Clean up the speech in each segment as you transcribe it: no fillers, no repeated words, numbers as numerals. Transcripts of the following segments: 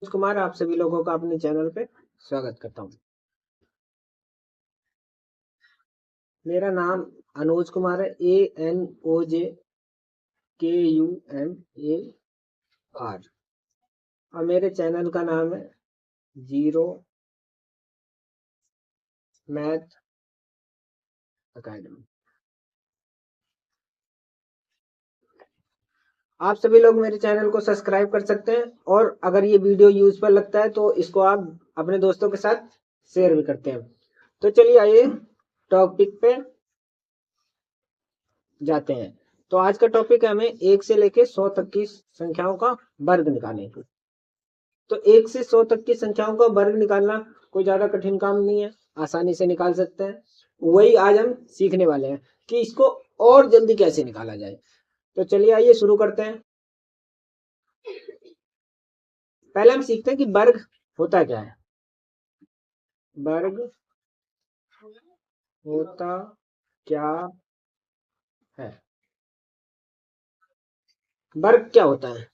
कुमार आप सभी लोगों का अपने चैनल पे स्वागत करता हूँ। मेरा नाम अनुज कुमार है। ANOJKUMAR और मेरे चैनल का नाम है जीरो मैथ अकेडमी। आप सभी लोग मेरे चैनल को सब्सक्राइब कर सकते हैं और अगर ये वीडियो यूजफुल लगता है तो इसको आप अपने दोस्तों के साथ शेयर भी करते हैं। तो चलिए आइए टॉपिक पे जाते हैं। तो आज का टॉपिक है हमें 1 से लेके 100 तक की संख्याओं का वर्ग निकालने की। तो 1 से 100 तक की संख्याओं का वर्ग निकालना कोई ज्यादा कठिन काम नहीं है, आसानी से निकाल सकते हैं। वही आज हम सीखने वाले हैं कि इसको और जल्दी कैसे निकाला जाए। तो चलिए आइए शुरू करते हैं। पहले हम सीखते हैं कि वर्ग होता क्या है। वर्ग होता क्या है? वर्ग क्या होता है?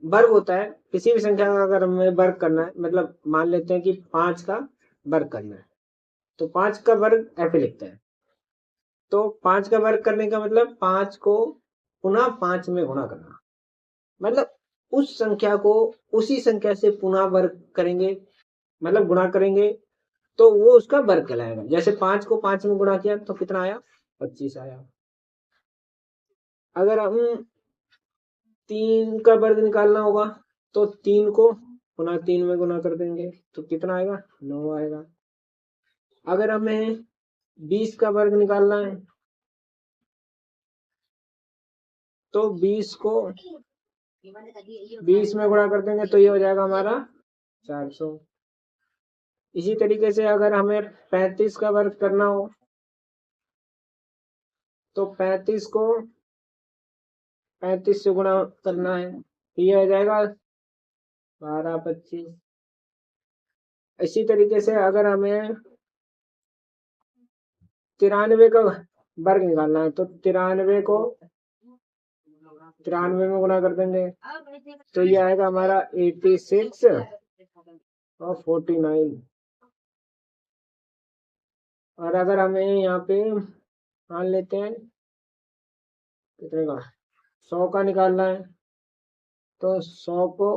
वर्ग होता है किसी भी संख्या का अगर हमें वर्ग करना है, मतलब मान लेते हैं कि 5 का वर्ग करना है तो 5 का वर्ग ऐसे लिखते हैं। तो 5 का वर्ग करने का मतलब 5 को पुनः 5 में गुणा करना, मतलब उस संख्या को उसी संख्या से पुनः वर्ग करेंगे, मतलब गुणा करेंगे तो वो उसका वर्ग कहलाएगा। जैसे 5 को 5 में गुणा किया तो कितना आया? 25 आया। अगर हम 3 का वर्ग निकालना होगा तो 3 को पुनः 3 में गुणा कर देंगे तो कितना आएगा? 9 आएगा। अगर हमें 20 का वर्ग निकालना है तो 20 को 20 में गुणा कर देंगे तो ये हो जाएगा हमारा 400। इसी तरीके से अगर हमें 35 का वर्ग करना हो तो 35 को 35 से गुणा करना है तो ये हो जाएगा 12 25। इसी तरीके से अगर हमें 93 का वर्ग निकालना है तो 93 को 93 में गुणा कर देंगे तो ये आएगा हमारा 86 और 49। और अगर हमें यहाँ पे मान लेते हैं कितने का 100 का निकालना है तो 100 को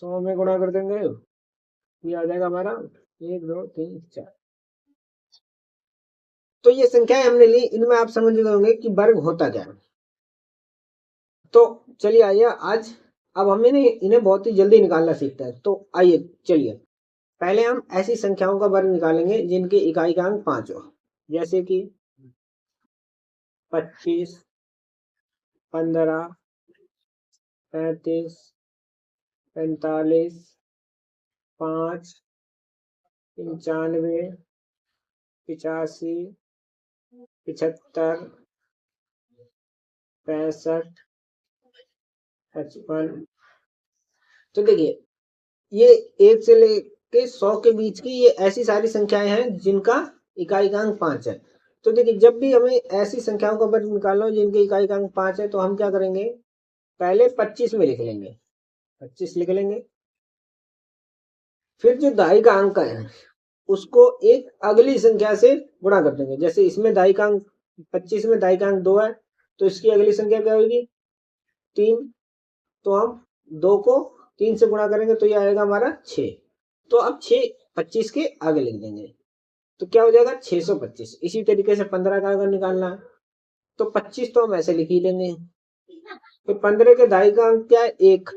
100 में गुणा कर देंगे, ये आ जाएगा हमारा 1 2 3 4। तो ये संख्याएं हमने ली, इनमें आप समझ गए होंगे कि वर्ग होता क्या है। तो चलिए आइए आज अब हमें इन्हें बहुत ही जल्दी निकालना सीखते हैं। तो आइए चलिए पहले हम ऐसी संख्याओं का वर्ग निकालेंगे जिनके इकाई का अंक 5 हो, जैसे कि 25 15 35 45 5 95 85 75 65 55। तो देखिए ये 1 से लेके 100 के बीच की ये ऐसी सारी संख्याएं हैं जिनका इकाई का अंक 5 है। तो देखिए जब भी हमें ऐसी संख्याओं का वर्ग निकालना हो जिनके इकाई का अंक 5 है तो हम क्या करेंगे, पहले 25 में लिख लेंगे, 25 लिख लेंगे। फिर जो दाई का अंक है उसको एक अगली संख्या से गुणा कर देंगे। जैसे इसमें दाई का अंक 25 में दाई का अंक 2 है तो इसकी अगली संख्या क्या होगी? 3। तो हम 2 को 3 से गुणा करेंगे तो ये आएगा हमारा 6। तो अब 6 25 के आगे लिख देंगे तो क्या हो जाएगा? 625। इसी तरीके से 15 का अगर निकालना है तो 25 तो हम ऐसे लिख ही लेंगे। फिर 15 के दाई का अंक क्या है? 1।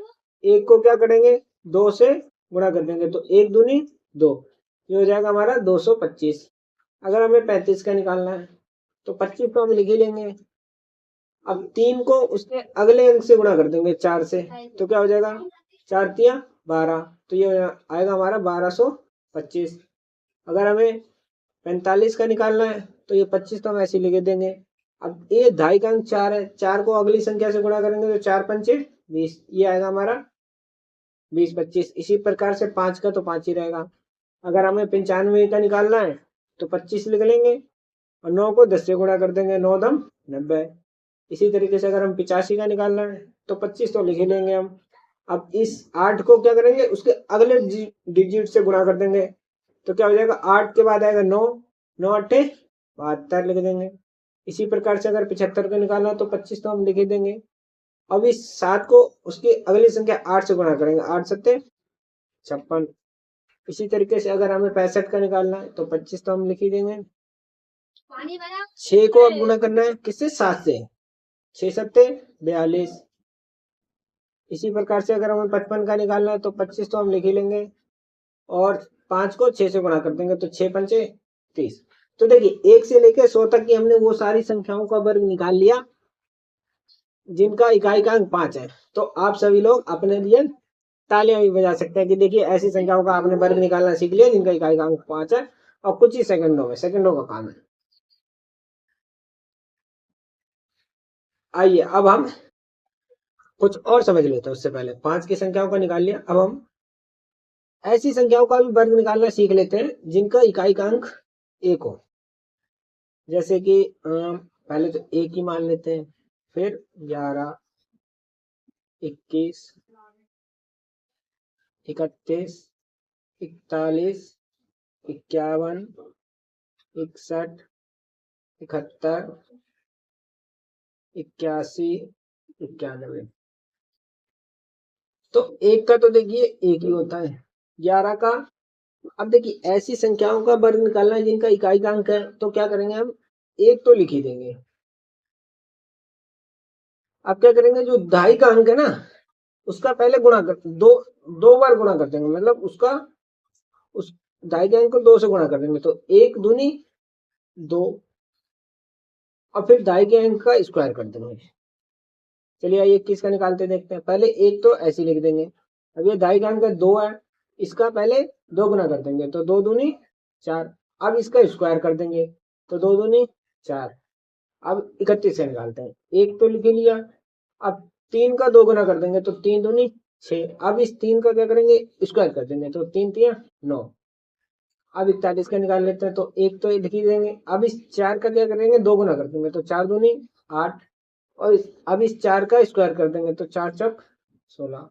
1 को क्या करेंगे? 2 से गुणा कर देंगे तो 1 दूनी 2, ये हो जाएगा हमारा 225। अगर हमें 35 का निकालना है तो 25 तो हम लिख ही लेंगे। अब 3 को उसके अगले अंक से गुणा कर देंगे 4 से तो क्या हो जाएगा? 4 तिया 12, तो ये आएगा हमारा 1225। अगर हमें 45 का निकालना है तो ये 25 तो हम ऐसे लिख देंगे। अब ये ढाई का अंक 4 है, 4 को अगली संख्या से गुणा करेंगे तो 4 पंचे 20, ये आएगा हमारा 20 25। इसी प्रकार से 5 का तो 5 ही रहेगा। अगर हमें 95 का निकालना है तो 25 लिख लेंगे और 9 को 10 से गुणा कर देंगे, 9 दम 90। इसी तरीके से अगर हम 85 का निकालना है तो 25 तो लिख ही लेंगे हम। अब इस 8 को क्या करेंगे, उसके अगले डिजिट से गुणा कर देंगे। तो क्या हो जाएगा, 8 के बाद आएगा 9, 9 8 72 लिख देंगे। इसी प्रकार से अगर 75 को निकालना तो 25 तो हम लिख ही देंगे। अब इस 7 को उसकी अगली संख्या 8 से गुणा करेंगे, 8 7 56। इसी तरीके से अगर हमें 65 का निकालना है तो 25 तो हम लिख ही देंगे। 6 को अब गुणा करना है किससे, 7 से, 6 7 42। इसी प्रकार से अगर हमें 55 का निकालना है तो 25 तो हम लिख ही लेंगे और 5 को 6 से गुणा कर देंगे तो 6 पंचे 30। तो देखिए 1 से लेकर 100 तक की हमने वो सारी संख्याओं का वर्ग निकाल लिया जिनका इकाइकांक 5 है। तो आप सभी लोग अपने लिए तालियां भी बजा सकते हैं कि देखिए ऐसी संख्याओं का आपने वर्ग निकालना सीख लिया जिनका इकाइकांक 5 है और कुछ ही सेकंडों का काम है। आइए अब हम कुछ और समझ लेते हैं। उससे पहले 5 की संख्याओं का निकाल लिया, अब हम ऐसी संख्याओं का भी वर्ग निकालना सीख लेते हैं जिनका इकाइकांक 1 हो। जैसे कि पहले तो 1 ही मान लेते हैं, फिर 11 21 31 41 51 61 71 81 91। तो 1 का तो देखिए 1 ही होता है, 11 का। अब देखिए ऐसी संख्याओं का वर्ग निकालना है जिनका इकाइकांक है, तो क्या करेंगे हम, 1 तो लिख ही देंगे। अब क्या करेंगे, जो दहाई का अंक है ना उसका पहले गुणा कर दो बार गुणा कर देंगे, मतलब उसका उस दहाई के अंक को 2 से गुणा कर देंगे। तो 1 दूनी 2 और फिर दहाई के अंक का स्क्वायर कर देंगे। चलिए आइए 21 का निकालते देखते हैं। पहले 1 तो ऐसे लिख देंगे। अब ये दहाई का अंक 2 है, इसका पहले 2 गुना कर देंगे तो 2 दूनी 4। अब इसका स्क्वायर कर देंगे तो 2 दूनी 4। अब 31 से निकालते हैं, 1 तो लिख लिया। अब 3 का 2 गुना कर देंगे तो 3 दूनी 6। अब इस 3 का क्या करेंगे, स्क्वायर कर देंगे तो 3 3 9। अब 41 का निकाल लेते हैं तो 1 तो लिख ही देंगे। अब इस 4 का क्या करेंगे, 2 गुना कर देंगे तो 4 दूनी 8 और अब इस 4 का स्क्वायर कर देंगे तो 4 चौक 16।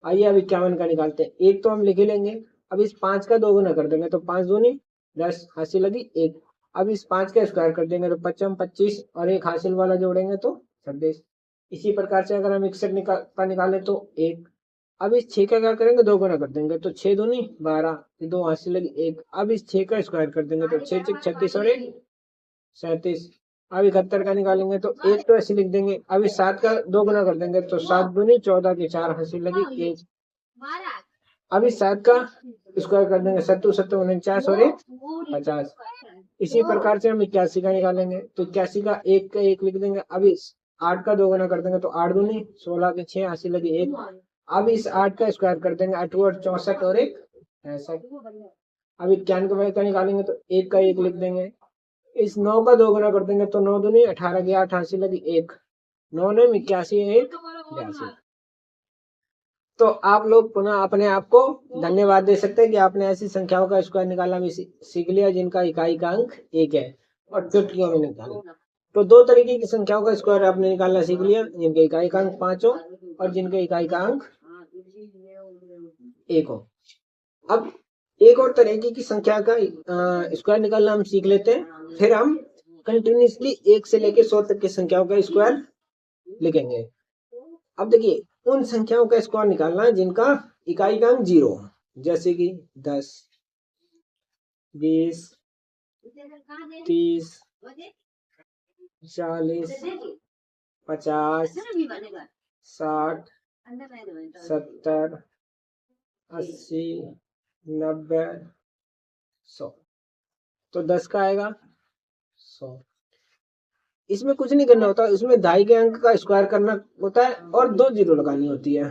आइए अब 51 का निकालते हैं, 1 तो हम लिख ही लेंगे। अब इस 5 का 2 गुना कर देंगे तो 5 दूनी 10, हासिल लगी 1। अब इस 5 का स्क्वायर कर देंगे तो 55 25 और एक हासिल वाला जोड़ेंगे तो 26। इसी प्रकार से अगर हम 61 का निकालें तो 1। अब इस 6 का क्या करेंगे, 2 गुना कर देंगे तो 6 दूनी 12, 2 हासिल लगी 1। अब इस 6 का स्क्वायर कर देंगे तो 6 6 36 और 1 37। अब 71 का निकालेंगे तो 1 तो ऐसे लिख देंगे। अब इस 7 का 2 गुना कर देंगे तो 7 दूनी 14 की 4 हासिल लगी 1। अब इस 7 का स्क्वायर कर देंगे, 7 7 49 और 1 50। इसी प्रकार से हम 81 का निकालेंगे तो 81 का 1 लिख देंगे। अब इस 8 का 2 गुना कर देंगे तो 8 दूनी 16 के 6 हासिल लगी 1। अब इस 8 का स्क्वायर कर देंगे, 8 64 और 1 65। अब 91 का निकालेंगे तो 1 का 1 लिख देंगे। इस 9 का 2 गुना कर देंगे तो 9 दूनी 18 की 8 हासिल लगी 1। 9 9 81 1 82। तो आप लोग पुनः अपने आप को धन्यवाद दे सकते हैं कि आपने ऐसी संख्याओं का स्क्वायर निकालना भी सीख लिया जिनका इकाइकांक 1 है और चुटकियों में निकाला। तो 2 तरीके की संख्याओं का स्क्वायर आपने निकालना सीख लिया, जिनके इकाइकांक 5 हो और जिनके इकाइकांक 1 हो। अब एक और तरीके की संख्या का स्क्वायर निकालना हम सीख लेते हैं, फिर हम कंटिन्यूसली 1 से लेकर 100 तक की संख्याओं का स्क्वायर लिखेंगे। अब देखिए उन संख्याओं का स्क्वायर निकालना है जिनका इकाइकांक 0 हो, जैसे कि 10 20 30 40 50 60 70 80 90 100। तो 10 का आएगा 100। इसमें कुछ नहीं करना होता, इसमें दहाई के अंक का स्क्वायर करना होता है और 2 जीरो लगानी होती है,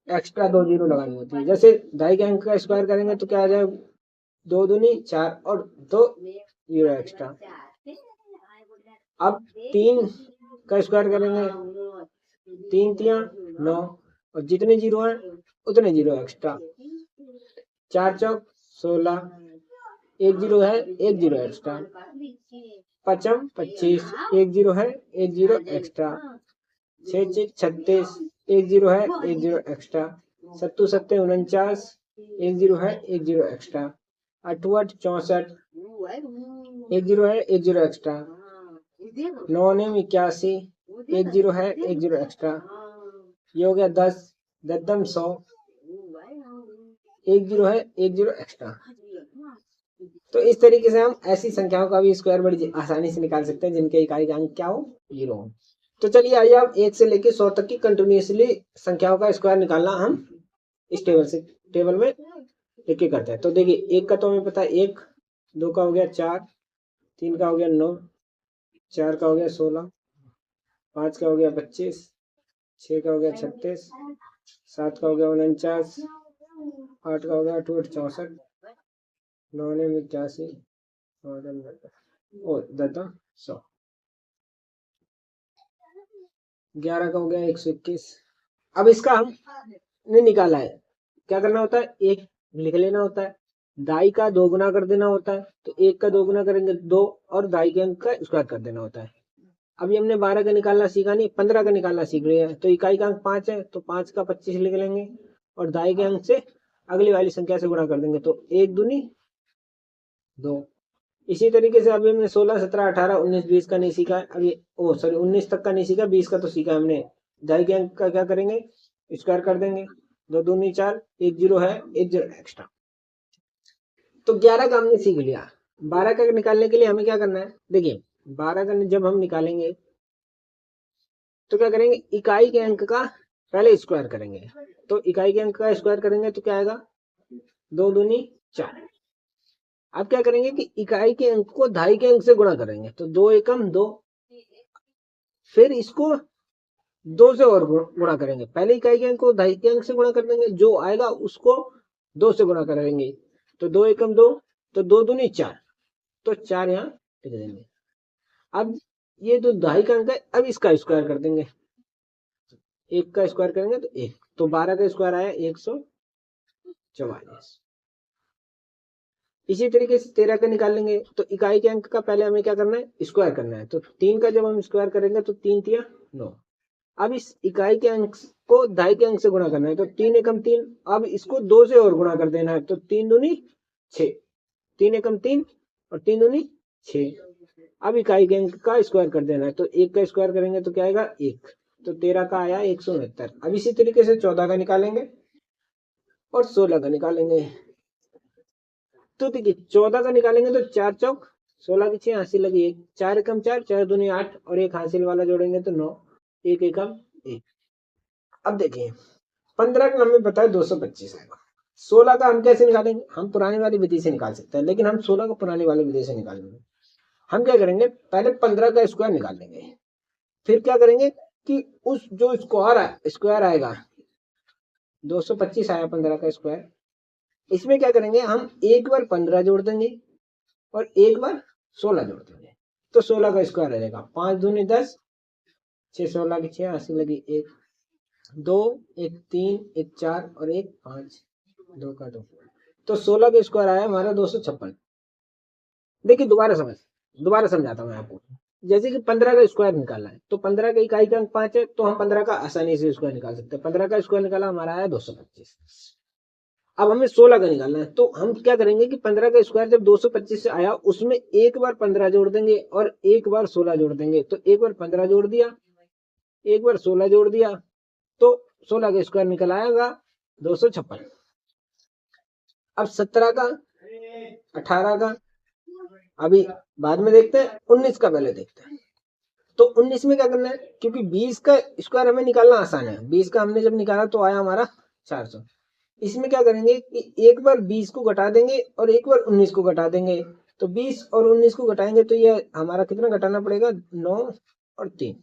एक्स्ट्रा 2 जीरो लगानी होती है। जैसे दहाई के अंक का स्क्वायर करेंगे तो क्या आ जाए, 2 दूनी 4 और 2 जीरो एक्स्ट्रा। अब 3 का स्क्वायर करेंगे, 3 3 9 और जितने जीरो हैं उतने जीरो एक्स्ट्रा। 4 चौक 16, 1 जीरो है 1 जीरो एक्स्ट्रा। 55 25, 1 जीरो है 1 जीरो एक्स्ट्रा। 6 6 36, एक जीरो है, एक जीरो एक्स्ट्रा। सत्तू सत्ते 49, एक जीरो है, एक जीरो एक्स्ट्रा। अठवट 64, एक जीरो है, एक जीरो एक्स्ट्रा। 9 81, एक जीरो है, एक जीरो एक्स्ट्रा। ये हो गया 10, दम 100, एक जीरो है, एक जीरो एक्स्ट्रा। तो इस तरीके से हम ऐसी संख्याओं का भी स्क्वायर बड़ी आसानी से निकाल सकते हैं जिनके इकाई का अंक क्या हो, 0 हो। तो चलिए आइए अब 1 से लेकर 100 तक की कंटिन्यूसली संख्याओं का स्क्वायर निकालना हम इस टेबल में लिख के करते हैं। तो देखिए 1 का तो हमें पता है 1, 2 का हो गया 4, 3 का हो गया 9, 4 का हो गया 16, 5 का हो गया 25, 6 का हो गया 36, 7 का हो गया 49, 8 का हो गया 64, 9 81 और 100, 11 का हो गया 121। अब इसका हमने निकाला है, क्या करना होता है, एक लिख लेना होता है, दाई का 2 गुना कर देना होता है। तो 1 का 2 गुना करेंगे 2, और दाई के अंक का स्क्वायर कर देना होता है। अभी हमने 12 का निकालना सीखा नहीं, 15 का निकालना सीख लिया है। तो इकाई का अंक 5 है, तो 5 का 25 लिख लेंगे और दाई के अंक से अगली वाली संख्या से गुणा कर देंगे। तो 1 दूनी 2। इसी तरीके से अभी हमने 16, 17, 18, 19, 20 का नहीं सीखा है अभी, 19 तक का नहीं सीखा, 20 का तो सीखा हमने। दाई के अंक का क्या करेंगे, स्क्वायर कर देंगे। 2 दूनी 4, एक जीरो है, एक जीरो एक्स्ट्रा। तो 11 का हमने सीख लिया। 12 का निकालने के लिए हमें क्या करना है, देखिए 12 का जब हम निकालेंगे तो क्या करेंगे, इकाई के अंक का पहले स्क्वायर करेंगे। तो इकाई के अंक का स्क्वायर करेंगे तो क्या आएगा, 2 दूनी 4। अब क्या करेंगे कि इकाई के अंक को दाई के अंक से गुणा करेंगे। तो 2 एकम 2, फिर इसको 2 से और गुणा करेंगे। पहले इकाई के अंक को दाई के अंक से गुणा कर देंगे, जो आएगा उसको 2 से गुणा करेंगे। तो 2 एकम 2, तो 2 दूनी 4, तो 4 यहाँ लिख देंगे। अब ये जो दाई का अंक है, अब इसका स्क्वायर कर देंगे। 1 का स्क्वायर करेंगे तो 1, तो 12 का स्क्वायर आया 144। इसी तरीके से 13 का निकाल लेंगे। तो इकाई के अंक का पहले हमें क्या करना है, स्क्वायर करना है। तो 3 का जब हम स्क्वायर करेंगे तो 3 तिया 9। अब इस इकाई के अंक को दाई के अंक से गुणा करना है। तो 3 एकम 3, अब इसको 2 से और गुणा कर देना है। तो 3 दूनी 6, 3 एकम 3 और 3 दूनी 6। अब इकाई के अंक का स्क्वायर कर देना है। तो 1 का स्क्वायर करेंगे तो क्या आएगा 1, तो 13 का आया 169। अब इसी तरीके से 14 का निकालेंगे और 16 का निकालेंगे। तो देखिए 14 का निकालेंगे तो 4 चौक 16 की 6, हासिल लगी 1, 4 एकम 4, 4 दूनी 8 और एक हासिल वाला जोड़ेंगे तो 9, 1 एकम 1। अब देखिए 15 का हमें पता है 225 आएगा। 16 का हम कैसे निकालेंगे, हम पुरानी वाली विधि से निकाल सकते हैं, लेकिन हम 16 को पुरानी वाली विधि से निकालेंगे। हम क्या करेंगे, पहले 15 का स्क्वायर निकाल लेंगे, फिर क्या करेंगे कि उस जो स्क्वायर आएगा 225 आया 15 का स्क्वायर, इसमें क्या करेंगे, हम एक बार 15 जोड़ देंगे और एक बार 16 जोड़ देंगे। तो 16 का स्क्वायर आ जाएगा 5 दूनी 10, 6 16 की 6, हासिल लगी 1, 2 1 3 1 4 और 1 5, 2 का 2। तो 16 का स्क्वायर आया हमारा 256। देखिए दोबारा समझाता हूँ आपको। जैसे कि 15 का स्क्वायर निकालना है, तो 15 का इकाई का अंक 5 है, तो हम 15 का आसानी से स्क्वायर निकाल सकते हैं। 15 का स्क्वायर निकाला, हमारा आया 225। अब हमें 16 का निकालना है, तो हम क्या करेंगे कि 15 का स्क्वायर जब 225 से आया, उसमें एक बार 15 जोड़ देंगे और एक बार 16 जोड़ देंगे। तो एक बार 15 जोड़ दिया, एक बार 16 जोड़ दिया, तो 16 का स्क्वायर निकल आएगा 256। अब 17 का, 18 का अभी बाद में देखते हैं, 19 का पहले देखते हैं। तो 19 में क्या करना है, क्योंकि 20 का स्क्वायर हमें निकालना आसान है, 20 का हमने जब निकाला तो आया हमारा 400। इसमें क्या करेंगे कि एक बार 20 को घटा देंगे और एक बार 19 को घटा देंगे। तो 20 और 19 को घटाएंगे तो ये हमारा कितना घटाना पड़ेगा, 9 और 3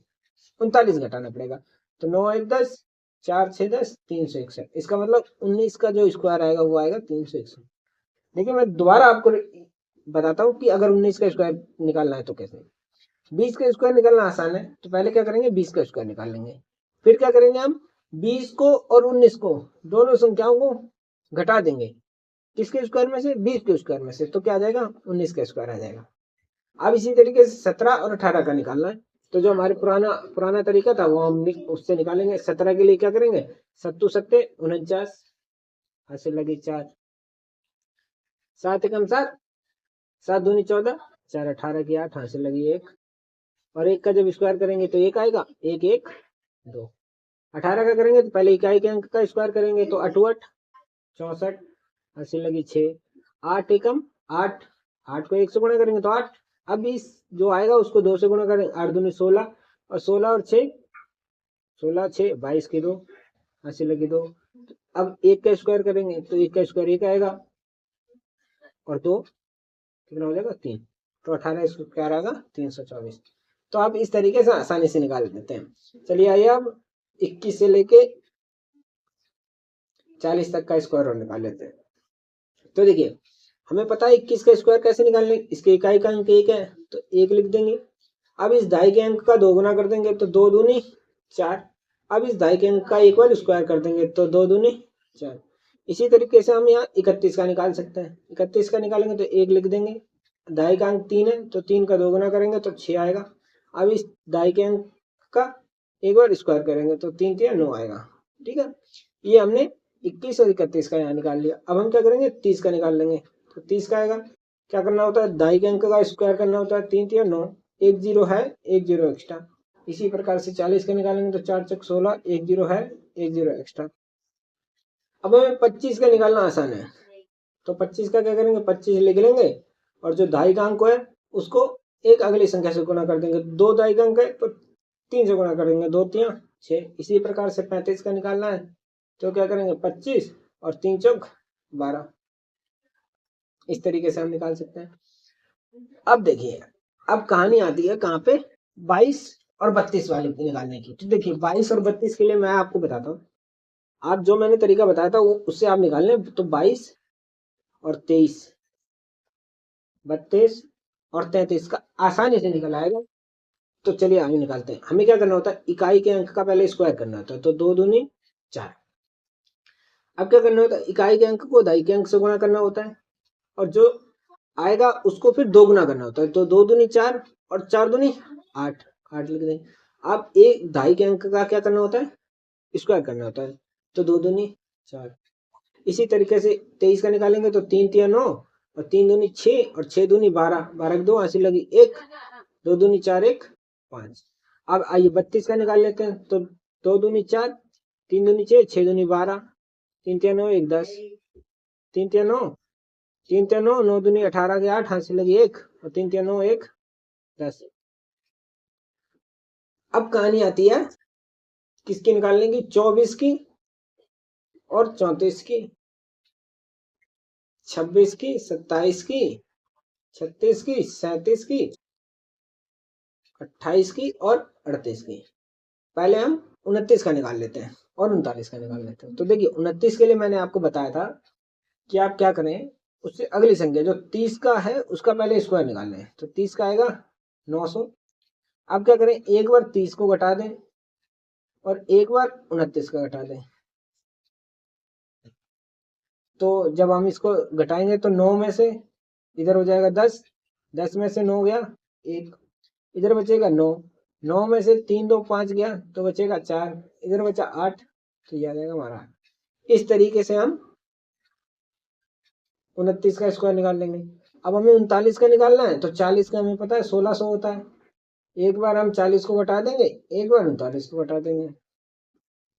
39 घटाना पड़ेगा। तो 9 1 10, 4 6 10, 361। इसका मतलब 19 का जो स्क्वायर आएगा वो आएगा 361। देखिए मैं दोबारा आपको बताता हूँ कि अगर 19 का स्क्वायर निकालना है तो कैसे। 20 का स्क्वायर निकालना आसान है, तो पहले क्या करेंगे, 20 का स्क्वायर निकाल लेंगे। फिर क्या करेंगे, हम 20 को और 19 को, दोनों संख्याओं को घटा देंगे। किसके स्क्वायर में से, 20 के स्क्वायर में से। तो क्या आ जाएगा, 19 का स्क्वायर आ जाएगा। अब इसी तरीके से 17 और 18 का निकालना है। तो जो हमारे पुराना तरीका था वो हम उससे निकालेंगे। 17 के लिए क्या करेंगे, 7 सत्ते 49, हासिल लगी 4, 7 एकम 7, 7 दूनी 14, 4 18 की 8, हासिल लगी 1, और 1 का जब स्क्वायर करेंगे तो 1 आएगा, 1 1 2। 18 का करेंगे तो पहले इकाई के अंक का स्क्वायर करेंगे तो 8 8 64, हासिल लगी 6, 8 एकम 8, 8 को 1 से गुणा करेंगे तो 8। अब इस जो आएगा उसको 2 से गुणा करेंगे, 8 दूनी 16, और 16 और 6 16 6 22 की 2, हासिल लगी 2। अब 1 का स्क्वायर करेंगे तो 1 का स्क्वायर 1 आएगा, और 2 कितना हो जाएगा 3, तो 18 स्क्वायर आएगा 324। तो आप इस तरीके से आसानी से निकाल देते हैं। चलिए आइए अब 21 से लेके 40 तक का स्क्वायर और निकाल लेते हैं। तो देखिए हमें पता है 21 का स्क्वायर कैसे निकालने, इसके इकाई का अंक 1 है तो 1 लिख देंगे। अब इस दाई के अंक का 2 गुना कर देंगे तो 2 दूनी 4। अब इस दाई के अंक का एक बार स्क्वायर कर देंगे तो 2 दूनी 4। इसी तरीके से हम यहाँ 31 का निकाल सकते हैं। 31 का निकालेंगे तो 1 लिख देंगे, दाई का अंक 3 है तो 3 का 2 गुना करेंगे तो 6 आएगा। अब इस दाई के अंक का एक बार स्क्वायर करेंगे तो 3 3 9 आएगा। ठीक है, ये हमने 21 और 31 का यहाँ निकाल लिया। अब हम क्या करेंगे 30 का निकाल लेंगे। तो 30 का आएगा, क्या करना होता है दाई के अंक का स्क्वायर करना होता है, 3 3 9, 1 0 है 1 0 एक्स्ट्रा। इसी प्रकार से 40 का निकालेंगे तो 4 चक 16, 1 0 है 1 0 एक्स्ट्रा। अब हमें 25 का निकालना आसान है, तो 25 का क्या करेंगे 25 लिख लेंगे, और जो दाई का अंक है उसको एक अगली संख्या से गुना कर देंगे। 2 दाई का अंक है तो 3 से गुना कर देंगे, 2 3 6। इसी प्रकार से 35 का निकालना है तो क्या करेंगे 25 और 3 चौक 12। इस तरीके से हम निकाल सकते हैं। अब देखिए अब कहानी आती है कहाँ पे, 22 और 32 वाले निकालने की। तो देखिए 22 और 32 के लिए मैं आपको बताता हूँ, आप जो मैंने तरीका बताया था वो उससे आप निकाल लें। तो 22 और 23, 32 और 33 का आसानी से निकल आएगा। तो चलिए आगे निकालते हैं। हमें क्या करना होता है, इकाई के अंक का पहले स्क्वायर करना होता है, तो 2 दूनी 4। अब क्या करना होता है, इकाई के अंक को दाई के अंक से गुणा करना होता है, और जो आएगा उसको फिर 2 गुना करना होता है। तो 2 दूनी 4 और 4 दूनी 8, 8 लिख दें। अब एक दाई के अंक का क्या करना होता है, स्क्वायर करना होता है, तो 2 दूनी 4। इसी तरीके से 23 का निकालेंगे तो 3 3 9 और 3 दूनी 6 और 6 दूनी 12, 12 की 2, हासिल लगी 1, 2 दूनी 4 1 5। अब आइए 32 का निकाल लेते हैं। तो 2 दूनी 4, 3 दूनी 6, 6 दूनी 12, 3 3 9 1 10, 3 3 9 3 3 9, 9 दूनी 18 के 8, हासिल लगी 1, और 3 3 9 1 10। अब कहानी आती है किसकी निकालने की, 24 की और 34 की, 26 की, 27 की, 36 की, 37 की, 28 की और 38 की। पहले हम 29 का निकाल लेते हैं और 39 का निकाल लेते हैं। तो देखिए 29 के लिए मैंने आपको बताया था कि आप क्या करें, उससे अगली संख्या जो 30 का है उसका पहले स्क्वायर निकाल लें। तो 30 का आएगा 900। अब क्या करें, एक बार 30 को घटा दें और एक बार 29 का घटा दें। तो जब हम इसको घटाएंगे तो 9 में से इधर हो जाएगा 10, 10 में से 9 गया 1, इधर बचेगा 9, 9 में से 3 2 5 गया तो बचेगा 4, इधर बचा 8, तो ये आ जाएगा हमारा 8। इस तरीके से हम 29 का स्क्वायर निकाल लेंगे। अब हमें 39 का निकालना है, तो 40 का हमें पता है 1600 होता है। एक बार हम 40 को घटा देंगे, एक बार 39 को घटा देंगे,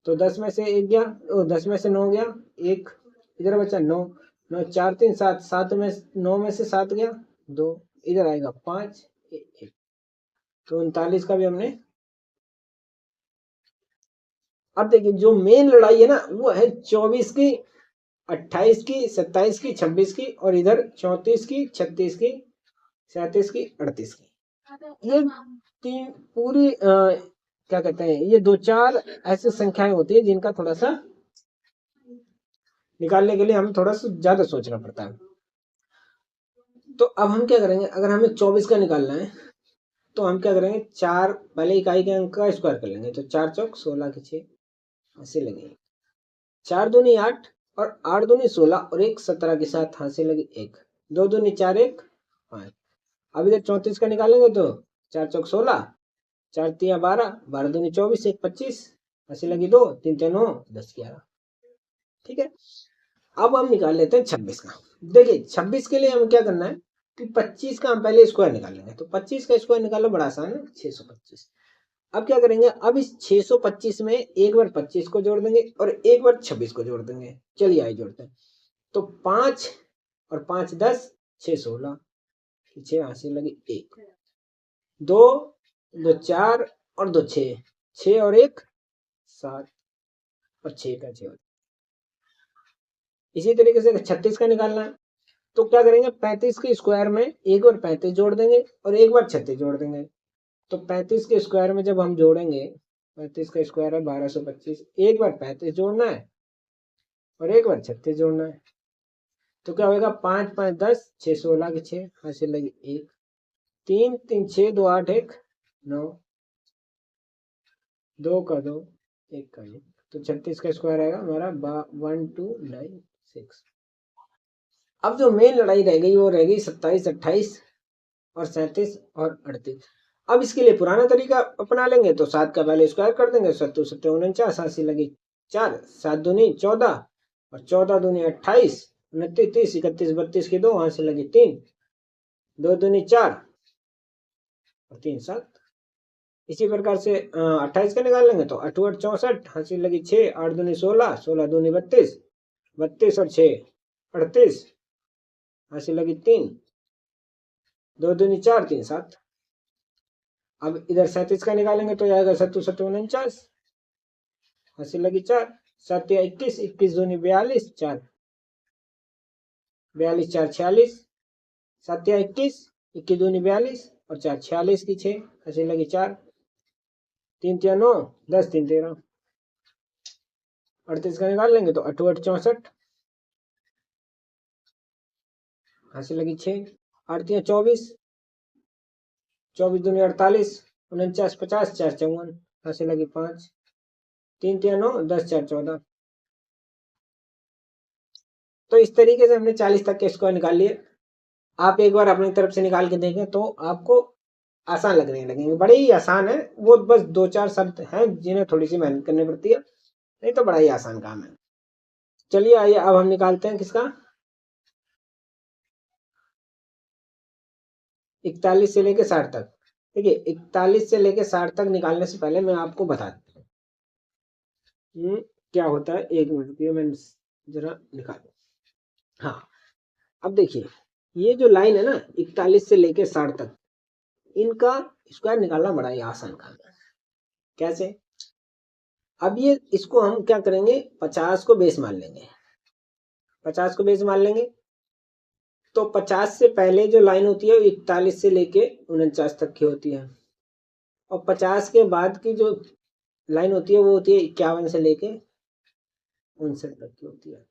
तो 10 में से 1 गया, 10 में से 9 गया 1, इधर बचा 9, 9 4 3 7, 7 में 9 में से 7 गया 2, इधर आएगा 5 1। तो 39 का भी हमने। अब देखिए जो मेन लड़ाई है ना वो है 24 की, 28 की, 27 की, 26 की, और इधर 34 की, 36 की, 37 की, 38 की। ये तीन पूरी क्या कहते हैं, ये 2-4 ऐसी संख्याएं होती है जिनका थोड़ा सा निकालने के लिए हमें थोड़ा सा ज्यादा सोचना पड़ता है। तो अब हम क्या करेंगे, अगर हमें 24 का निकालना है तो हम क्या करेंगे, 4 पहले इकाई के अंक का स्क्वायर कर लेंगे। तो 4 चौक 16 के 6, ऐसे लगेंगे। 4 दूनी 8 और 8 दूनी 16 और 1 17 के साथ हासिल लगी 1, 2 दूनी 4 1 5। अब इधर 34 का निकालेंगे तो 4 चौक 16, 4 तिया 12, 12 दूनी 24, 1 25, ऐसे लगी 2, 3 3 9, 10 11। ठीक है, अब हम निकाल लेते हैं 26 का। देखिए 26 के लिए हमें क्या करना है कि 25 का हम पहले स्क्वायर निकाल लेंगे। तो 25 का स्क्वायर निकालना बड़ा आसान है, 625। अब क्या करेंगे, अब इस 625 में एक बार 25 को जोड़ देंगे और एक बार 26 को जोड़ देंगे। चलिए आइए जोड़ते हैं। तो 5 और 5 10, 6 16, 6 हासिल लगी 1, 2 2 4 और 2 6, 6 और 1 7 और 6 का 6। इसी तरीके से 36 का निकालना है तो क्या करेंगे, 35 के स्क्वायर में एक बार 35 जोड़ देंगे और एक बार 36 जोड़ देंगे। तो 35 के स्क्वायर में जब हम जोड़ेंगे, 35 का स्क्वायर है 1225, एक बार 35 जोड़ना है और एक बार 36 जोड़ना है। तो क्या होगा, 5 5 10, 6 16 की 6 हासिल लगी 1, 3 3 6 2 8 1 9, 2 का 2, 1 का 1। तो 36 का स्क्वायर आएगा हमारा 1296। अब जो मेन लड़ाई रह गई वो रह गई 27 28 और 37 और 38। अब इसके लिए पुराना तरीका अपना लेंगे। तो 7 का पहले स्क्वायर कर देंगे, 7 7 49, हासिल लगी 4, 7 दूनी 14 और 14 दूनी 28, 29 30, 31 32 की 2, हासिल लगी 3, 2 दूनी 4 और 3 7। इसी प्रकार से 28 का निकाल लेंगे तो 8 8 64, हासिल लगी 6, 8 दूनी 16, 16 दूनी 32, 32 और 6 38, हासिल लगी 3, 2 दूनी 4 3 7। अब इधर 37 का निकालेंगे तो आएगा 7 7 49, हासिल लगी 4, 7 या 21, 21 दूनी 42, 4 42 4 46, 7 या 21, 21 दूनी 42 और 4 46 की 6, हासिल लगी 4, 3 3 9, 10 3 13। 38 का निकाल लेंगे तो 8 8 64, हासिल लगी 6, 8 3 24, 24 दूनी 48, 49 50, 4 54, हासिल लगी 5, 3 3 9, 10 4 14। तो इस तरीके से हमने 40 तक के स्क्वायर निकाल लिए। आप एक बार अपनी तरफ से निकाल के देखें तो आपको आसान लगने लगेंगे। बड़े ही आसान है, वो बस 2 4 शब्द हैं जिन्हें थोड़ी सी मेहनत करनी पड़ती है, नहीं तो बड़ा ही आसान काम है। चलिए आइए अब हम निकालते हैं किसका, 41 से लेके 60 तक। देखिए 41 से लेके 60 तक निकालने से पहले मैं आपको बता देता हूँ क्या होता है। 1 मिनट के मैं जरा निकालू। हाँ, अब देखिए ये जो लाइन है ना 41 से लेके 60 तक, इनका स्क्वायर निकालना बड़ा ही आसान काम है। कैसे, अब ये इसको हम क्या करेंगे, 50 को बेस मान लेंगे। 50 को बेस मान लेंगे तो 50 से पहले जो लाइन होती है वो 41 से लेके 49 तक की होती है और 50 के बाद की जो लाइन होती है वो होती है 51 से लेके 59 तक की होती है।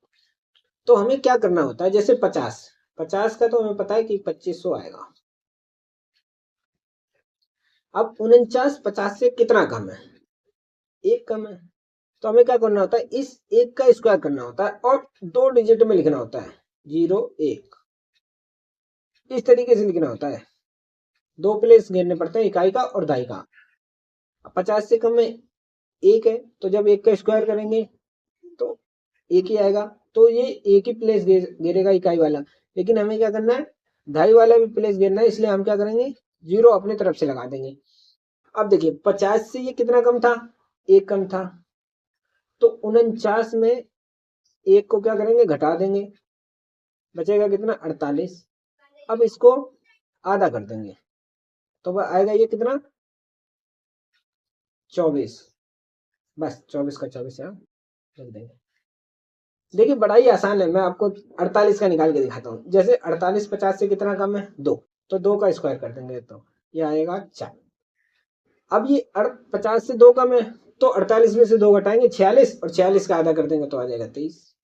तो हमें क्या करना होता है, जैसे 50 का तो हमें पता है कि 2500 आएगा। अब 49 50 से कितना कम है, 1 कम है। तो हमें क्या करना होता है, इस 1 का स्क्वायर करना होता है और 2 डिजिट में लिखना होता है, 0 1, इस तरीके से लिखना होता है। 2 प्लेस घेरने पड़ते हैं, इकाई का और दहाई का। 50 से कम में 1 है तो जब 1 का स्क्वायर करेंगे तो 1 ही आएगा। तो ये एक ही प्लेस घेरेगा इकाई वाला, लेकिन हमें क्या करना है, दहाई वाला भी प्लेस घेरना है, इसलिए हम क्या करेंगे, 0 अपनी तरफ से लगा देंगे। अब देखिए 50 से ये कितना कम था, 1 कम था। तो 49 में 1 को क्या करेंगे, घटा देंगे, बचेगा कितना, 48। अब इसको आधा कर देंगे तो आएगा ये कितना, 24। बस 24 का 24 यहाँ रख देंगे। देखिए बड़ा ही आसान है, मैं आपको 48 का निकाल के दिखाता हूँ। जैसे 48 50 से कितना कम है, 2, तो 2 का स्क्वायर कर देंगे तो ये आएगा 4। अब ये 50 से 2 कम है तो 48 में से 2 घटाएंगे 46 और 46 का आधा कर देंगे तो आ जाएगा 23।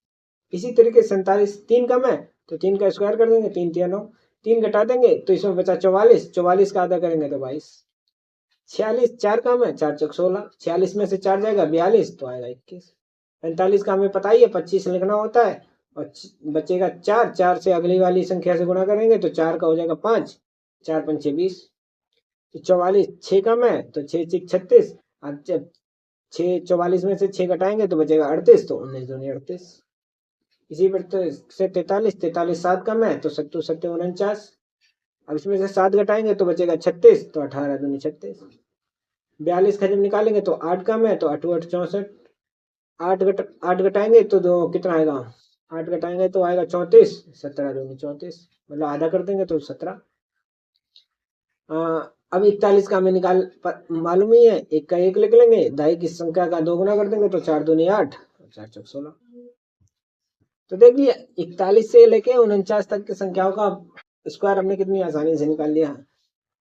इसी तरीके से 47 3 कम है तो 3 का स्क्वायर कर देंगे, 3 3 9, 3 घटा देंगे तो इसमें बचा 44, 44 का आधा करेंगे तो 22। 46 4 कम है, 4 चौक 16, 46 में से 4 जाएगा 42 तो आएगा 21। 45 का हमें पता ही है 25 लिखना होता है और बचेगा 4, 4 से अगली वाली संख्या से गुणा करेंगे तो 4 का हो जाएगा 5, 4 पंचे 20। 44 6 कम है तो 6 6 36। अब जब 6 44 में से 6 घटाएंगे तो बचेगा 38, तो 19 दूनी 38। इसी पर तो से 43 43 7 कम है तो 7 7 49। अब इसमें से 7 घटाएंगे तो बचेगा 36, तो 18 दूनी 36। 42 का जब निकालेंगे तो 8 कम है तो 8 8 64। 8 घटाएंगे तो दो कितना आएगा, 8 घटाएंगे तो आएगा 34। 17 दूनी 34, मतलब आधा कर देंगे तो 17। अब 41 का हमें मालूम ही है, एक का एक लिख लेंगे, दाई की संख्या का 2 गुना कर देंगे तो 4 दूनी 8, 4 चौक 16। तो देखिए 41 से लेके 49 तक की संख्याओं का स्क्वायर हमने कितनी आसानी से निकाल लिया है।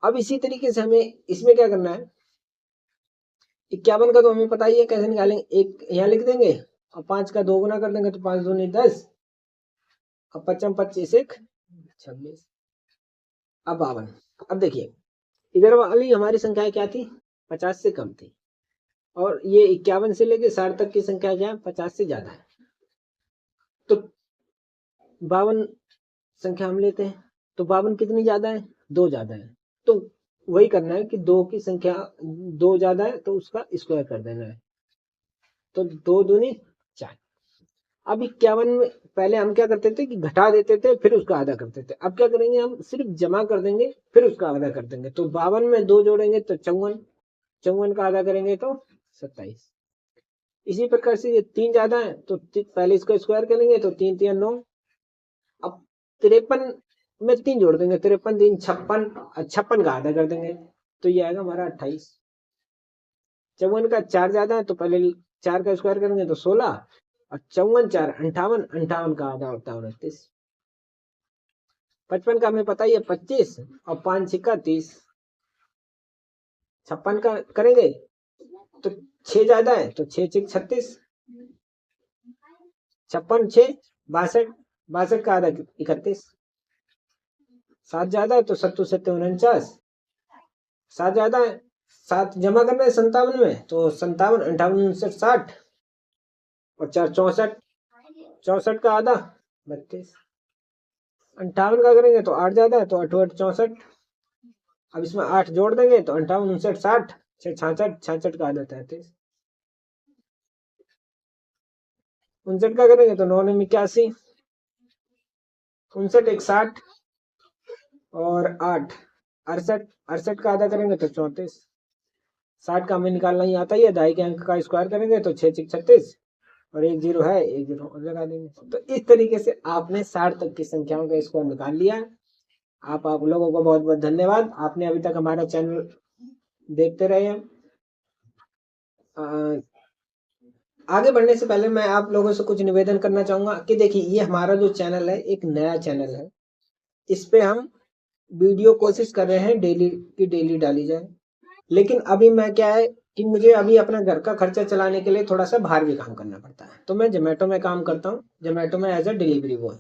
अब इसी तरीके से हमें इसमें क्या करना है, 51 का तो हमें पता ही है कैसे निकालेंगे, एक यहाँ लिख देंगे और 5 का 2 गुना कर देंगे तो 5 दूनी 10 और 55 25 1 26। अब 52। अब देखिए इधर वाली हमारी संख्या क्या थी, 50 से कम थी, और ये 51 से लेके 60 तक की संख्या क्या है, 50 से ज्यादा है। तो 52 संख्या हम लेते हैं, तो 52 कितनी ज्यादा है, 2 ज्यादा है। तो वही करना है कि 2 की संख्या 2 ज्यादा है तो उसका स्क्वायर कर देना है, तो 2 दूनी 4। अब 51 में पहले हम क्या करते थे कि घटा देते थे फिर उसका आधा करते थे, अब क्या करेंगे हम सिर्फ जमा कर देंगे फिर उसका आधा कर देंगे। तो 52 में 2 जोड़ेंगे तो 54, 54 का आधा करेंगे तो 27। इसी प्रकार से ये 3 ज्यादा है तो पहले इसका स्क्वायर करेंगे तो 3 3 9। अब 53 में 3 जोड़ देंगे, 53 3 56, 56 का आधा कर देंगे तो ये आएगा हमारा 28। 54 का 4 ज्यादा है तो पहले 4 का स्क्वायर करेंगे तो 16, और 54 4 58, 58 का आधा होता है 29। 55 का हमें पता ही है 25, और 5 6 30। 56 का करेंगे तो 6 ज्यादा है तो 6 6 36। 56 6 62, 62 का आधा 31। 7 ज्यादा है तो 7 7 49। 7 ज्यादा है, 7 जमा करना है 57 में तो 57 58 59 60, और 4 64, 64 का आधा 32। 58 का करेंगे तो 8 ज्यादा है तो 8 8 64। अब इसमें 8 जोड़ देंगे तो 58 59 60, 6 66, 66 का आधा 33। 59 का करेंगे तो 9 9 81, 59 1 60, और 8 68, 68 का आधा करेंगे तो 34। 60 का हमें निकालना ही आता ही है, दाई के अंक का स्क्वायर करेंगे तो 6 6 36, और 1 0 है 1 0 और लगा देंगे। तो इस तरीके से आपने 60 तक की संख्याओं का स्क्वायर निकाल लिया है। आप लोगों को बहुत बहुत धन्यवाद, आपने अभी तक हमारा चैनल देखते रहे हैं। आगे बढ़ने से पहले मैं आप लोगों से कुछ निवेदन करना चाहूंगा कि देखिए ये हमारा जो चैनल है एक नया चैनल है, इस पे हम वीडियो कोशिश कर रहे हैं डेली की डेली डाली जाए, लेकिन अभी मैं क्या है कि मुझे अभी अपना घर का खर्चा चलाने के लिए थोड़ा सा बाहर भी काम करना पड़ता है, तो मैं जोमेटो में काम करता हूँ, जोमेटो में एज अ डिलीवरी बॉय,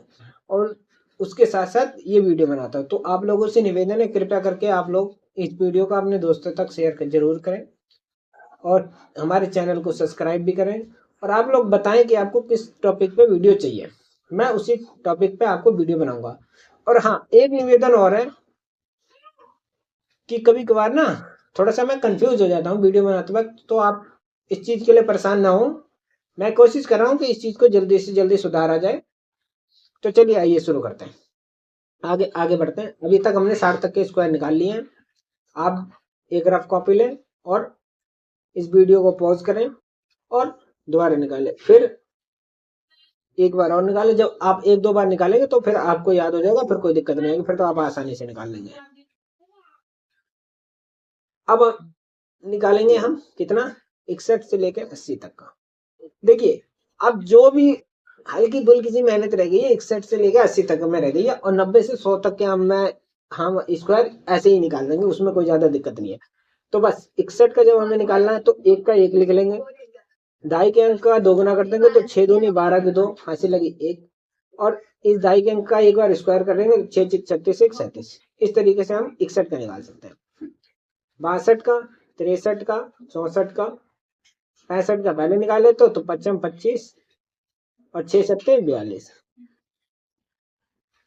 और उसके साथ साथ ये वीडियो बनाता हूँ। तो आप लोगों से निवेदन है कृपया करके आप लोग इस वीडियो को अपने दोस्तों तक शेयर जरूर करें, और हमारे चैनल को सब्सक्राइब भी करें, और आप लोग बताएं कि आपको किस टॉपिक पे वीडियो चाहिए, मैं उसी टॉपिक पे आपको वीडियो बनाऊंगा। और हाँ एक निवेदन और है कि कभी कभार ना थोड़ा सा मैं कंफ्यूज हो जाता हूँ वीडियो बनाते वक्त, तो आप इस चीज के लिए परेशान ना हो, मैं कोशिश कर रहा हूँ कि इस चीज को जल्दी से जल्दी सुधारा जाए। तो चलिए आइए शुरू करते हैं, आगे आगे बढ़ते हैं। अभी तक हमने 60 तक के स्क्वायर निकाल लिए हैं। आप एक रफ कॉपी लें और इस वीडियो को पॉज करें और दोबारा निकालें, फिर एक बार और निकालें। जब आप एक दो बार निकालेंगे तो फिर आपको याद हो जाएगा, फिर कोई दिक्कत नहीं आएगी, फिर तो आप आसानी से निकाल लेंगे। अब निकालेंगे हम कितना, 61 से लेकर 80 तक का। देखिए अब जो भी हल्की फुल्की सी मेहनत रह गई है 61 से लेकर 80 तक में रह गई है, और 90 से 100 तक के हम स्क्वायर ऐसे ही निकाल देंगे, उसमें कोई ज्यादा दिक्कत नहीं है। तो बस 61 का जब हमें निकालना है तो एक का एक लिख लेंगे, ढाई के अंक का 2 गुना कर देंगे तो 6 दूनी 12 की 2 फांसी लगी 1, और इस ढाई के अंक का एक बार स्क्वायर कर देंगे 6 6 36 1 37। इस तरीके से हम 61 का निकाल सकते हैं। 62 का, 63 का, 64 का, 65 का पहले निकाले तो 55 25, और 6 7 42।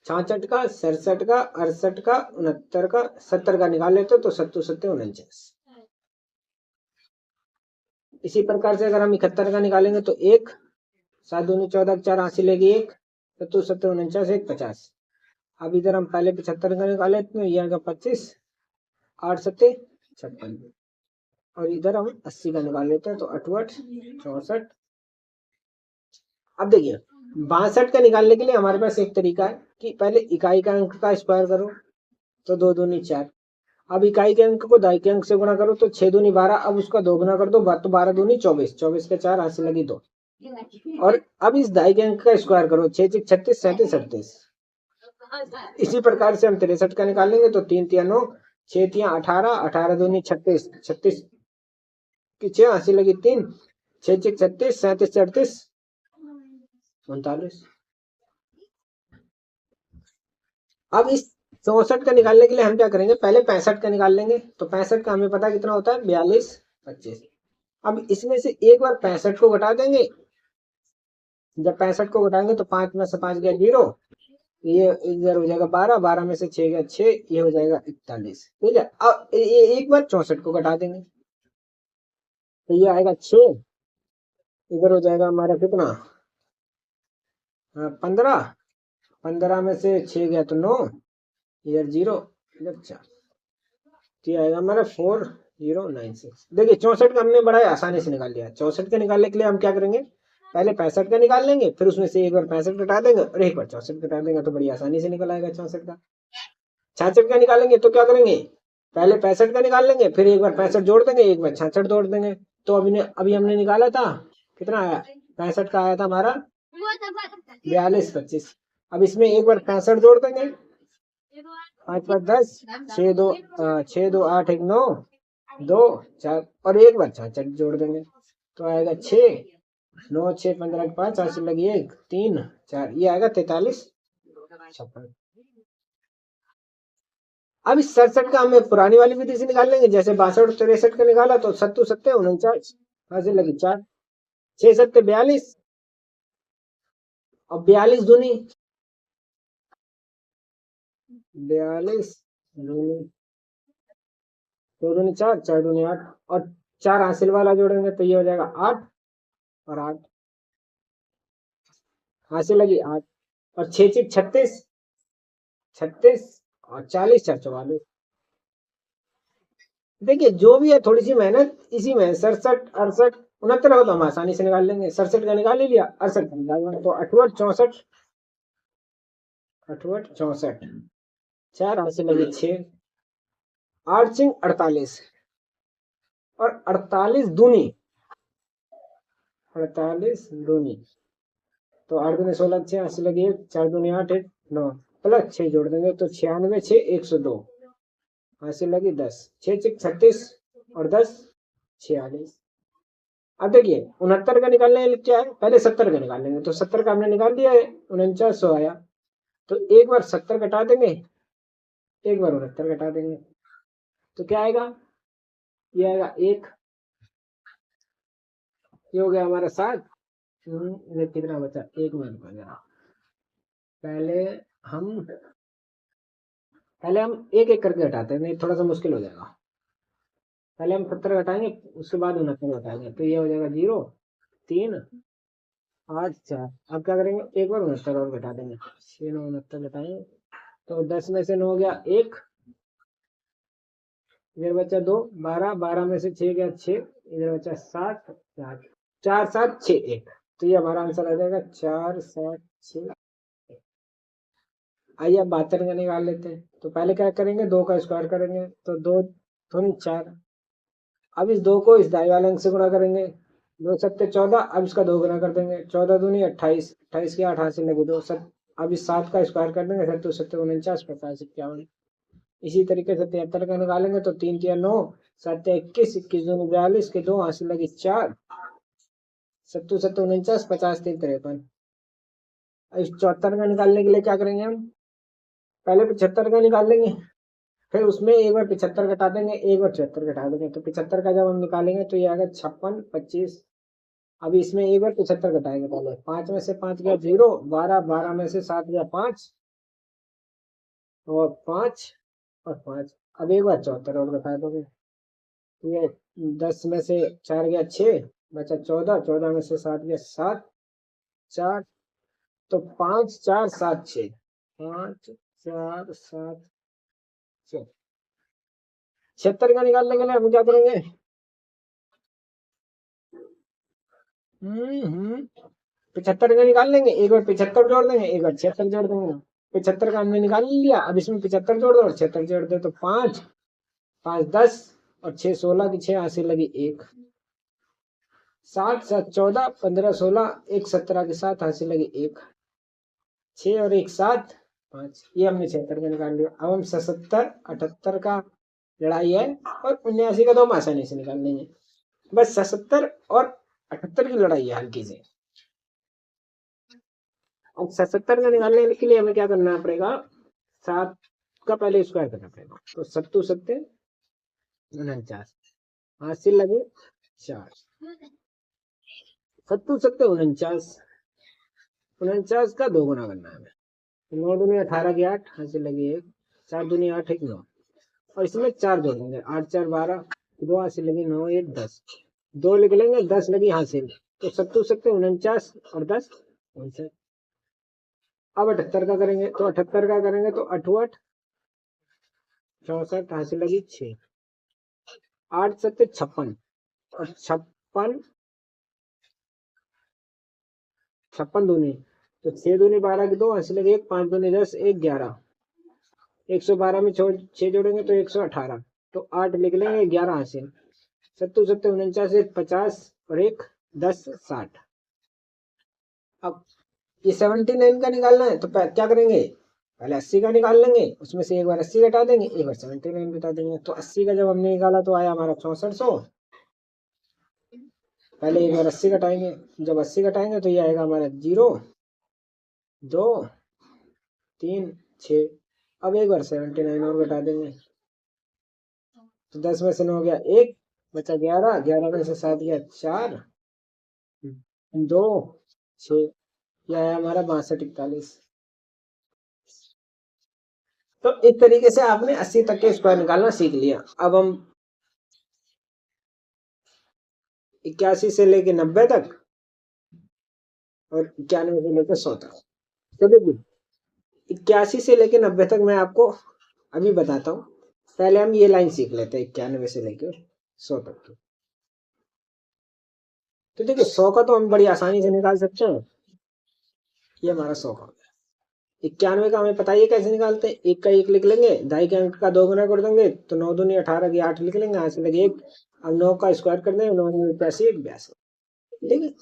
66 का, 67 का, 68 का, 69 का, 70 का निकाल लेते तो 7 7 49। इसी प्रकार से अगर हम 71 का निकालेंगे तो 1, 7 दूनी 14, 4 80 लेगी 1, 7 7 49, 1 50। अब इधर हम पहले 75 का निकाले तो ये आएगा 25, 8 7 56, और इधर हम 80 का निकाल लेते हैं तो 68 64। अब देखिए 62 का निकालने के लिए हमारे पास एक तरीका है कि पहले इकाई का अंक का स्क्वायर करो तो 2 दूनी 4। अब इकाई के अंक को दाई के अंक से गुणा करो तो 6 दूनी 12, अब उसका 2 गुना कर दो तो 12 दूनी 24, 24 के 4 हाथ से लगी 2। और अब इस दाई के अंक का स्क्वायर करो 6 6 36 37 38। इसी प्रकार से हम 63 का निकालेंगे तो 3 3 9, 6 3 18, 18 दूनी 36, 36 की 6 हाथ से लगी 3, 6 6 36 37 38 39। अब इस 64 का निकालने के लिए हम क्या करेंगे, पहले 65 का निकाल लेंगे। तो 65 का हमें पता कितना होता है, 42 25। अब इसमें से एक बार 65 को घटा देंगे। जब 65 को घटाएंगे तो 5 में से 5 गया 0, ये इधर हो जाएगा 12, 12 में से 6 गया 6, ये हो जाएगा 41। ठीक है। अब ये एक बार 64 को घटा देंगे तो ये आएगा 6, इधर हो जाएगा हमारा कितना 15, 15 में से 6 गया तो 9, इधर 0, इधर 4, तो आएगा हमारा 4096। देखिए 64 का हमने बड़ा आसानी से निकाल लिया। 64 का निकालने के लिए हम क्या करेंगे, पहले 65 का निकाल लेंगे, फिर उसमें से एक बार 65 घटा देंगे और एक बार 64 घटा देंगे तो बड़ी आसानी से निकल आएगा 64 का। 66 का निकालेंगे तो क्या करेंगे, पहले 65 का निकाल लेंगे, फिर एक बार 65 जोड़ देंगे, एक बार 66 जोड़ देंगे। तो अभी हमने निकाला था कितना आया, 65 का आया था हमारा 42 25। अब इसमें एक बार 65 जोड़ देंगे, 5 5 10, 6 2 8 1 9 2 4, और एक बार 66 जोड़ देंगे तो आएगा 6 9 6 15 5 8 लगी 1 3 4, ये आएगा 43 56। अब इस 67 का हमें पुरानी वाली विधि से निकाल लेंगे, जैसे 62 63 का निकाला तो 7 7 49, ऐसे लगी 4, 6 7 42, और 42 दूनी 42 दूनी 2 दूनी 4, 4 दूनी 8, और 4 हासिल वाला जोड़ेंगे तो ये हो जाएगा 8 और 8, हासिल लगी 8, और 6 6 36 36, और 40 4 44। देखिए जो भी है थोड़ी सी मेहनत इसी में, 67 68 69 हो तो हम आसानी से निकाल लेंगे। 67 का निकाल ही लिया, 68 का निकालना तो 68 64, 68 64, 4 हासिल लगी 6, 8 सिंह 48, और 48 दूनी 48 दूनी तो 8 दूनी 16, 6 हासिल लगी 1, 4 दूनी 8 1 9, प्लस 6 जोड़ देंगे तो 96 6 102, हासिल लगी 10, 6 6 36, और 10 46। अब देखिए 69 का निकालने क्या है, पहले 70 का निकाल लेंगे। तो 70 का हमने निकाल दिया है, 4900 आया, तो एक बार 70 घटा देंगे, एक बार 69 घटा देंगे तो क्या आएगा, ये आएगा 1, ये हो गया हमारा 7। कितना बचा, 1 मिनट बचा। पहले हम एक एक करके घटाते हैं, नहीं थोड़ा सा मुश्किल हो जाएगा। पहले हम 70 घटाएंगे, उसके बाद 69 घटाएंगे, तो ये हो जाएगा 0 3 8 4। अब क्या करेंगे, एक बार 69 और घटा देंगे, 6 9 69 घटाएंगे तो 10 में से 9 गया 1, इधर बचा 2, 12 12 में से 6 गया 6, इधर बचा 7 4 4 7 6 1, तो ये हमारा आंसर आ जाएगा 4 7 6। आइए अब 72 का निकाल लेते हैं। तो पहले क्या करेंगे, 2 का स्क्वायर करेंगे तो 2 2 4। अब इस 2 को इस दाई वाले अंक से गुणा करेंगे, 2 7 14, अब इसका 2 गुना कर देंगे, 14 दूनी 28, 28 की 8 हाथ से लगे 2 7। अब इस 7 का स्क्वायर कर देंगे, 7 7 49 50 51। इसी तरीके से 73 का निकालेंगे तो 3 3 9 7 21 21 दूनी 42 के 2 हाथ से लगी 4, 7 7 49 50 3 53। इस 74 का निकालने के लिए क्या करेंगे, हम पहले 75 का निकाल लेंगे, फिर उसमें एक बार 75 घटा देंगे, एक बार 74 घटा देंगे। तो 75 का जब हम निकालेंगे तो ये आएगा 56 25। अभी इसमें एक बार 75 घटाएंगे, पहले 5 में से 5 गया 0, 12 12 में से 7 गया 5, और 5 और 5। अब एक बार 74 और बता दोगे। ये 10 में से 4 गया 6, बचा 14, 14 में से 7 गया 7, 4, तो 5 4 7 6, 5 4 7 6। 76 का निकालने के लिए हम क्या करेंगे? 75 का निकाल लेंगे, एक बार 75 जोड़ देंगे, एक बार 76 जोड़ देंगे। 75 का हमने निकाल लिया, अब इसमें 75 जोड़ दो और 76 जोड़ दे तो 5 5 10 और 6 16 की 6 हासिल लगी 1, 7 7 14 15 16, 1 17 के साथ हासिल लगी 1, 6 और 1 7 5। ये हमने 76 का निकाल लिया। अब हम 77 78 का लड़ाई है और 79 का तो हम आसानी से निकाल लेंगे। बस 77 और 78 की लड़ाई है हल्की से। अब 77 का निकालने के लिए हमें क्या करना पड़ेगा? 7 का पहले स्क्वायर करना पड़ेगा। तो 7 7 49 हासिल लगे 4, 7 7 49, 49 का 2 गुना करना है हमें। 9 दूनी 18 की 8 हासिल लगी 1, 4 दूनी 8 1 9 और इसमें 4 जोड़ेंगे, 8 4 12, 2 हासिल लगी 9 1 10, 2 लिख लेंगे, 10 लगी हासिल। तो 7 7 49 और 10 49। अब 78 का करेंगे, तो 78 का करेंगे तो 8 8 64 हासिल लगी 6, 8 7 56 और 56 दूनी, तो 6 दूनी 12 की 2 हासिल लगी 1, 5 दूनी 10 1 11, 112 में 6 जोड़ेंगे तो 118, तो 8 लिख लेंगे, 11 हासिल। 7 7 49 1 50 और 1 10 60। अब ये 79 का निकालना है तो क्या करेंगे? पहले 80 का निकाल लेंगे, उसमें से एक बार 80 घटा देंगे, एक बार 79 घटा देंगे। तो 80 का जब हमने निकाला तो आया हमारा 6400। पहले एक बार 80 घटाएंगे, जब 80 घटाएंगे तो ये आएगा हमारा 0 2 3 6। अब एक बार 79 और घटा देंगे, तो 10 में से 9 गया 1, बचा 11, 11 में से 7 गया 4 2 6, यह आया हमारा 62 41। तो इस तरीके से आपने 80 तक के स्क्वायर निकालना सीख लिया। अब हम 81 से लेके 90 तक और 91 से लेकर 100 तक। चलिए 81 से लेके 90 तक मैं आपको अभी बताता हूँ। पहले हम ये लाइन सीख लेते हैं 91 से लेकर 100 तक की। तो देखिए 100 का तो हम बड़ी आसानी से निकाल सकते हैं। ये हमारा 100 का हो गया। 91 का हमें पता ही है कैसे निकालते हैं। 1 का 1 लिख लेंगे, दाई के अंक का 2 गुना कर देंगे, तो 9 दूनी 18 की 8 लिख लेंगे, यहाँ से लगे 1। अब 9 का स्क्वायर कर देंगे, 9 82 1 82। ठीक है,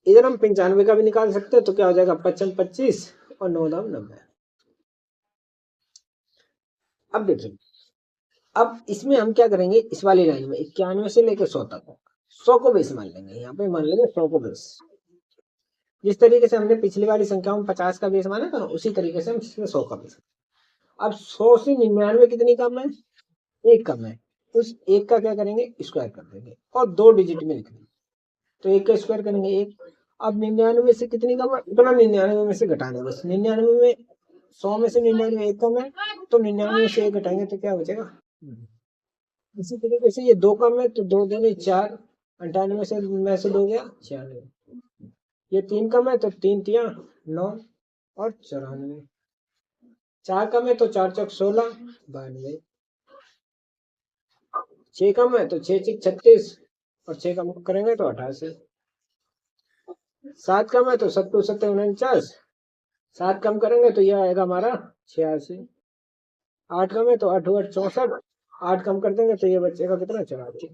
इधर हम 95 का भी निकाल सकते हैं। तो क्या हो जाएगा? 55 25 और 9 दाम 90। अब देखिए, अब इसमें हम क्या करेंगे? इस वाली लाइन में 91 से लेकर 100 तक 100 को बेस मान लेंगे। यहाँ पे मान लेंगे 100 को बेस। जिस तरीके से हमने पिछली वाली संख्याओं में 50 का बेस माना था ना, उसी तरीके से हम इसमें 100 का बेस। अब 100 से 99 कितनी कम है? 1 कम है। उस 1 का क्या करेंगे? स्क्वायर कर देंगे और 2 डिजिट में लिख देंगे। तो 1 का स्क्वायर करेंगे 1। अब 99 से कितनी कम है? उतना 99 में से घटाना बस। 99 में 100 में से 99 1 कम है, तो 99 में से 1 घटाएंगे तो क्या बचेगा? इसी तरीके से ये 2 कम है, तो 2 दूनी 4, 98 में से 2 गया 96। ये 3 कम है, तो 3 तिया 9 और 94। 4 कम है, तो 4 चौक 16 92। 6 कम है, तो 6 6 36 और 6 कम करेंगे तो 88। 7 कम है, तो 7 7 49। 7 कम करेंगे तो यह आएगा हमारा 86। 8 कम है, तो 8 8 64। 8 कम कर देंगे तो ये बचेगा कितना? 84।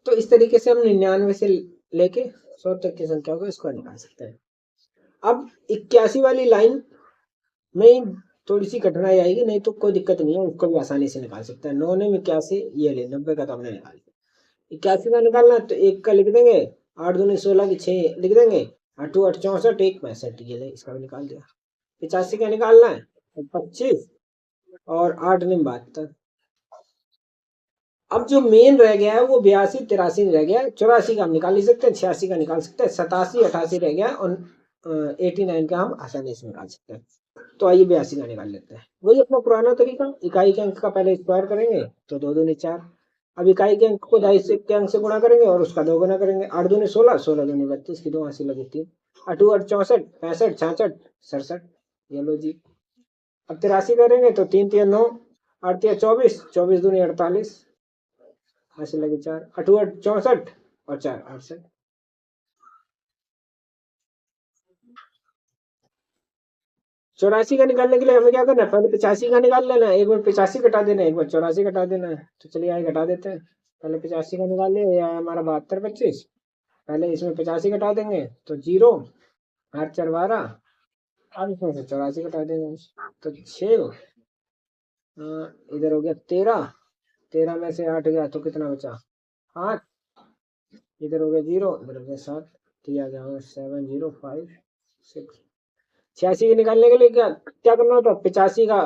तो इस तरीके से हम 99 से लेके 100 तक की संख्या को स्क्वायर निकाल सकते हैं। अब 81 वाली लाइन में थोड़ी सी कठिनाई आएगी, नहीं तो कोई दिक्कत नहीं है, उसको भी आसानी से निकाल सकते हैं। 9 ने 81, ये ले 90 का तो हमने निकाल लिया। 81 का निकालना तो 1 का लिख देंगे, 8 दूनी 16 की 6 लिख देंगे, 8 8 64 1 65, ये ले इसका भी निकाल दिया। 85 का निकालना है 25 और 8 निम 72। अब जो मेन रह गया है वो 82 83 रह गया है। 84 का हम निकाल नहीं सकते, 86 का निकाल सकते हैं, 87 88 रह गया और 89 का हम आसानी से निकाल सकते हैं। तो आइए 82 का निकाल लेते हैं। वही अपना पुराना तरीका, इकाई के अंक का पहले स्क्वायर करेंगे तो 2 दूनी 4। अब इकाई के अंक को दहाई के अंक से गुणा करेंगे और उसका 2 गुना करेंगे। 8 दूनी 16, 16 दूनी 32 की 2 80 लगी 3, 8 8 64, 65 66 67। ये लो जी। अब 83 करेंगे तो 3 3 9, 8 3 24, 24 दूनी 48, 80 लगी 4, 8 8 64 और 4 68। चौरासी का निकालने के लिए हमें क्या करना है, पहले 85 का निकाल लेना है। एक बार 85 घटा देना है, एक बार 84 घटा देना है। तो चलिए आगे घटा देते हैं। पहले 85 का निकाल लिया, यह हमारा 72 25। पहले इसमें 85 घटा देंगे तो 0, 8 4 12, अब इसमें से 84 घटा देंगे तो 6। इधर हो गया 13, 13 में से 8 गया तो कितना बचा 8। इधर हो गया 0, इधर हो गया 7, तो ये आ गया 7 0 5 6। 86 के निकालने के लिए क्या क्या करना होता है, 85 का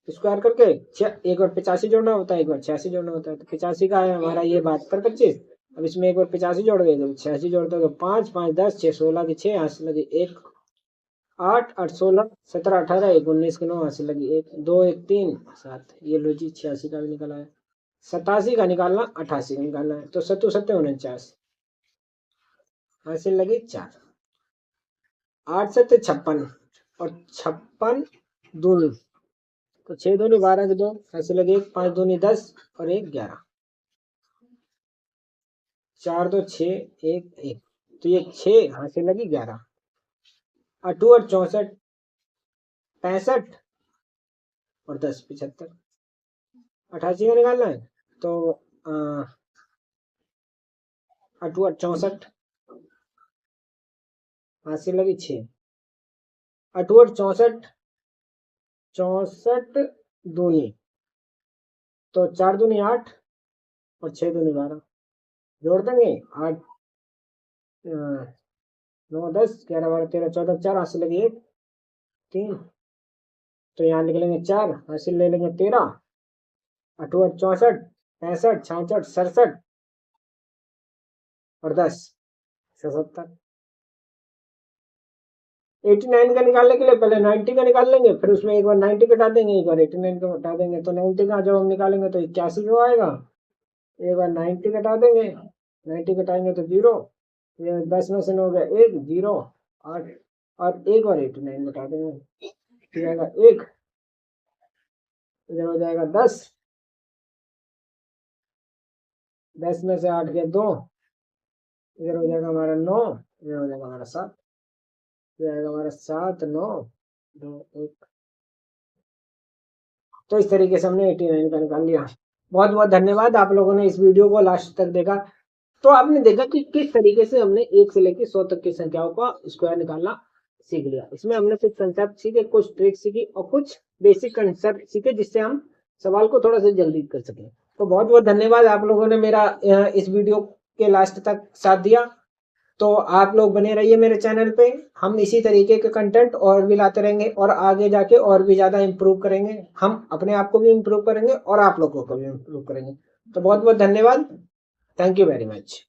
स्क्वायर करके एक बार 85 जोड़ना होता है, एक बार 86 जोड़ना होता है। तो 85 का है हमारा ये 72 25। अब इसमें एक बार 85 जोड़ गए तो 86 जोड़ते हो 5 5 10 6 16 की 6 80 लगी 1, 8 8 16 17 18 1 19 की 9 80 लगी 1 2 1 3 7। ये लो जी 86 का भी निकला है। 87 का निकालना, 88 का निकालना है। तो 7 7 49, 80 लगी 4, 8 7 56 और 56 दूनी, तो 6 दूनी 12 के 2 ऐसे लगे 1, 5 दूनी 10 और 1 11, 4 2 6 1 1। तो ये 6 हाथ से लगी 11, 8 8 64 65 और 10 75। 88 का निकालना है तो 8 8 64 हाथ से लगी 6, 8 8 64 64 दूनी, तो 4 दूनी 8 और 6 दूनी 12। जोड़ देंगे 8 9 10 11 12 13 14 4 हाथ से लगी 1 3, तो यहाँ निकलेंगे 4, हासिल ले लेंगे 13, 8 8 64 65 66 67 और 10 77। 89 का निकालने के लिए पहले 90 का निकाल लेंगे, फिर उसमें एक बार 90 घटा देंगे, एक बार 89 का घटा देंगे। तो 90 का जब हम निकालेंगे तो 81 जो आएगा, एक बार 90 घटा देंगे, 90 घटाएंगे तो 0, ये 10 में से 9 हो गया 1 0 8 और एक बार 89 घटा देंगे, फिर आएगा 1, इधर हो जाएगा 10, 10 में से 8 गया 2, इधर हो जाएगा हमारा 9, इधर हो जाएगा हमारा 7, जाएगा हमारा 7 9 2 1। तो इस तरीके से हमने 89 का निकाल लिया। बहुत बहुत धन्यवाद आप लोगों ने इस वीडियो को लास्ट तक देखा। तो आपने देखा कि किस तरीके से हमने 1 से लेकर 100 तक की संख्याओं का स्क्वायर निकालना सीख लिया। इसमें हमने कुछ कंसेप्ट सीखे, कुछ ट्रिक सीखी और कुछ बेसिक कंसेप्ट सीखे, जिससे हम सवाल को थोड़ा सा जल्दी कर सकें। तो बहुत बहुत धन्यवाद आप लोगों ने मेरा इस वीडियो के लास्ट तक साथ दिया। तो आप लोग बने रहिए मेरे चैनल पे, हम इसी तरीके के कंटेंट और भी लाते रहेंगे और आगे जाके और भी ज़्यादा इम्प्रूव करेंगे। हम अपने आप को भी इम्प्रूव करेंगे और आप लोगों को भी इम्प्रूव करेंगे। तो बहुत बहुत धन्यवाद। Thank you very much.